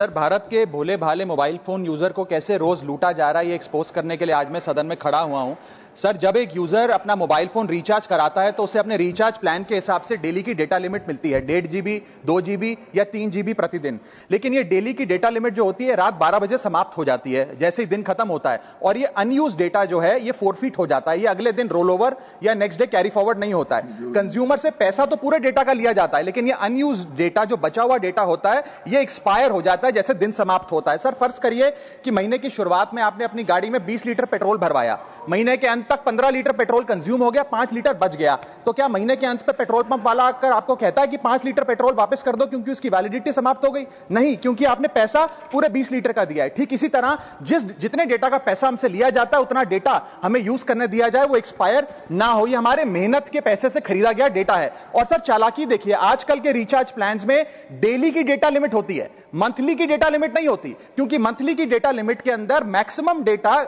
Sir, Bharat के भोले भाले mobile phone user को कैसे रोज लूटा जा रहा है ये एक्सपोज करने के लिए आज मैं सदन में खड़ा हुआ हूं। सर, जब एक यूजर अपना मोबाइल फोन रिचार्ज कराता है तो उसे अपने रिचार्ज प्लान के हिसाब से डेली की डेटा लिमिट मिलती है 1.5 GB, 2 GB या 3 GB प्रतिदिन। लेकिन ये डेली की डेटा लिमिट जो होती है रात 12 बजे समाप्त हो जाती है जैसे ही दिन खत्म होता है, और ये अनयूज डेटा जो है ये फोरफिट हो जाता है, ये अगले दिन रोल ओवर या नेक्स्ट डे कैरी फॉरवर्ड नहीं होता है। कंज्यूमर से पैसा तो पूरे डेटा का लिया जाता है, लेकिन ये अनयूज डेटा जो बचा हुआ डेटा होता है ये एक्सपायर हो जाता है जैसे दिन समाप्त होता है। सर, फर्ज करिए कि महीने की शुरुआत में आपने अपनी गाड़ी में 20 लीटर पेट्रोल भरवाया, महीने के अंत तक 15 लीटर पेट्रोल कंज्यूम हो गया, 5 लीटर बच गया, तो क्या महीने के अंत पे पेट्रोल पंप वाला आकर आपको कहता है कि 5 लीटर पेट्रोल वापस कर दो क्योंकि उसकी वैलिडिटी समाप्त हो गई? नहीं, क्योंकि आपने पैसा पूरे 20 लीटर का दिया है। ठीक इसी तरह जितने डेटा का पैसा हमसे लिया जाता है उतना डेटा हमें यूज करने दिया जाए, वो एक्सपायर ना हो। ये हमारे मेहनत के पैसे से खरीदा गया डेटा है। और सर, चालाकी देखिए, आजकल के रिचार्ज प्लान्स में डेली की डेटा लिमिट होती है, मंथली की डेटा लिमिट नहीं होती, क्योंकि मंथली की डेटा लिमिट के अंदर मैक्सिमम डेटा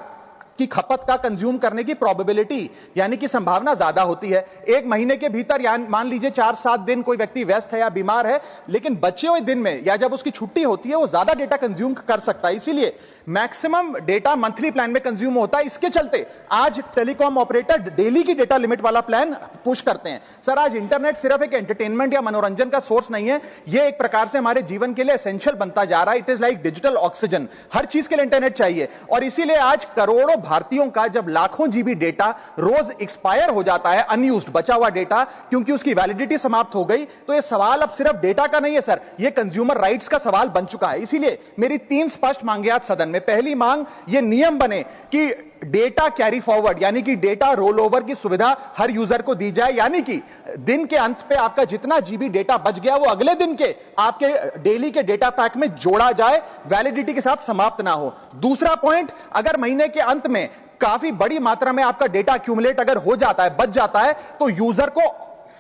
की खपत का कंज्यूम करने की प्रोबेबिलिटी यानी कि संभावना ज्यादा होती है। एक महीने के भीतर या मान लीजिए 4-7 दिन कोई व्यक्ति व्यस्त है या बीमार है, लेकिन बचे हुए दिन में या जब उसकी छुट्टी होती है वो ज्यादा डेटा कंज्यूम कर सकता है, इसीलिए मैक्सिमम डेटा मंथली प्लान में कंज्यूम होता है। इसके चलते आज टेलीकॉम ऑपरेटर डेली की डेटा लिमिट वाला प्लान पुश करते हैं। सर, आज इंटरनेट सिर्फ एक एंटरटेनमेंट या मनोरंजन का सोर्स नहीं है, यह एक प्रकार से हमारे जीवन के लिए एसेंशियल बनता जा रहा है। It is like digital oxygen, हर चीज के लिए इंटरनेट चाहिए। और इसीलिए आज करोड़ों भारतीयों का जब लाखों जीबी डेटा रोज एक्सपायर हो जाता है, अनयूज्ड बचा हुआ डेटा, क्योंकि उसकी वैलिडिटी समाप्त हो गई, तो यह सवाल अब सिर्फ डेटा का नहीं है सर, यह कंज्यूमर राइट्स का सवाल बन चुका है। इसीलिए मेरी 3 स्पष्ट मांगे आज सदन में। पहली मांग, यह नियम बने कि डेटा कैरी फॉरवर्ड यानी कि डेटा रोल ओवर की सुविधा हर यूजर को दी जाए, यानी कि दिन के अंत पे आपका जितना जीबी डेटा बच गया वो अगले दिन के आपके डेली के डेटा पैक में जोड़ा जाए, वैलिडिटी के साथ समाप्त ना हो। दूसरा पॉइंट, अगर महीने के अंत में काफी बड़ी मात्रा में आपका डेटा एक्यूमुलेट अगर हो जाता है, बच जाता है, तो यूजर को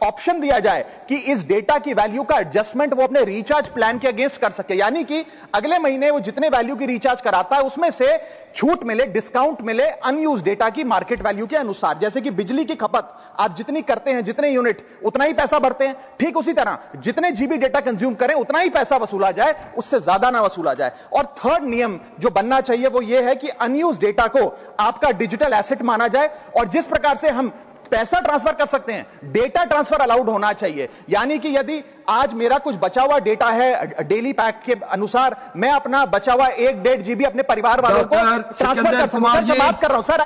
ऑप्शन दिया जाए कि इस डेटा की वैल्यू का एडजस्टमेंट वो अपने रिचार्ज प्लान के अगेंस्ट कर सके, यानी कि अगले महीने वो जितने वैल्यू की रिचार्ज कराता है उसमें से छूट मिले, डिस्काउंट मिले अनयूज डेटा की मार्केट वैल्यू के अनुसार। जैसे कि बिजली की खपत आप जितनी करते हैं, जितने यूनिट, उतना ही पैसा भरते हैं, ठीक उसी तरह जितने जीबी डेटा कंज्यूम करें उतना ही पैसा वसूला जाए, उससे ज्यादा ना वसूला जाए। और थर्ड नियम जो बनना चाहिए वो ये है कि अनयूज डेटा को आपका डिजिटल एसेट माना जाए, और जिस प्रकार से हम पैसा ट्रांसफर कर सकते हैं, डेटा ट्रांसफर अलाउड होना चाहिए। यानी कि यदि आज मेरा कुछ बचा हुआ डेटा है डेली पैक के अनुसार, मैं अपना बचा हुआ 1-1.5 GB अपने परिवार वालों को ट्रांसफर कर सकता हूं। बात कर रहा हूं सर।